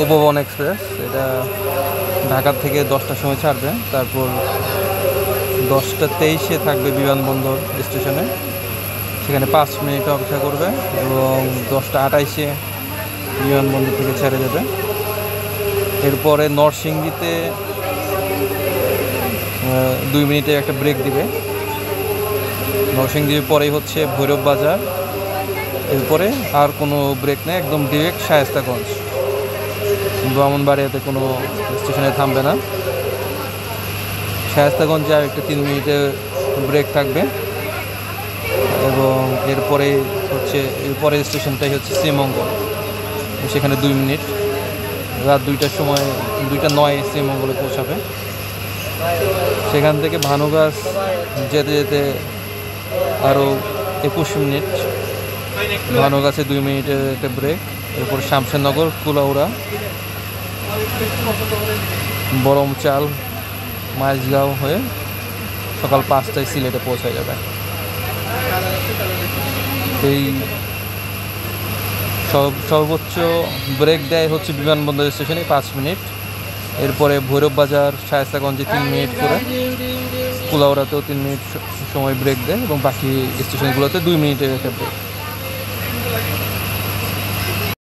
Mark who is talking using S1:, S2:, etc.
S1: উপবন express. এটা ঢাকা থেকে 10টার সময় ছাড়বে, তারপর 10টা 23-এ থাকবে বিমানবন্দর স্টেশনে। সেখানে 5 মিনিট অপেক্ষা করবে এবং 10টা 28-এ বিমানবন্দর থেকে ছেড়ে যাবে। এরপরে নরসিংদীতে 2 মিনিটে একটা ব্রেক দিবে। নরসিংদীর পরেই হচ্ছে ভৈরব বাজার, এরপরে আর কোনো ব্রেক নেই, একদম ডিরেক্ট শায়েস্তাগঞ্জ। ব্রাহ্মণবাড়িয়াতে কোনো স্টেশনে থামবে না। শায়েস্তাগঞ্জে আর একটা 3 মিনিটের ব্রেক থাকবে এবং এরপরে স্টেশনটাই হচ্ছে শ্রীমঙ্গল, সেখানে 2 মিনিট। রাত 2টার সময় 2টা 9 শ্রীমঙ্গলে পৌঁছাবে। সেখান থেকে ভানুগাছ যেতে যেতে আরও 21 মিনিট। ভানুগাছে 2 মিনিটের একটা ব্রেক। এরপর শামশেরনগর, কুলাউড়া, বরমচাল, মাইজগাঁও হয়ে সকাল 5টায় সিলেটে পৌঁছা যাবে। এই সর্বোচ্চ ব্রেক দেয় হচ্ছে বিমানবন্দর স্টেশনে 5 মিনিট। এরপরে ভৈরব বাজার, শায়েস্তাগঞ্জে 3 মিনিট করে, কুলাউড়াতেও 3 মিনিট সময় ব্রেক দেয় এবং বাকি স্টেশনগুলোতে 2 মিনিটের একটা ব্রেক।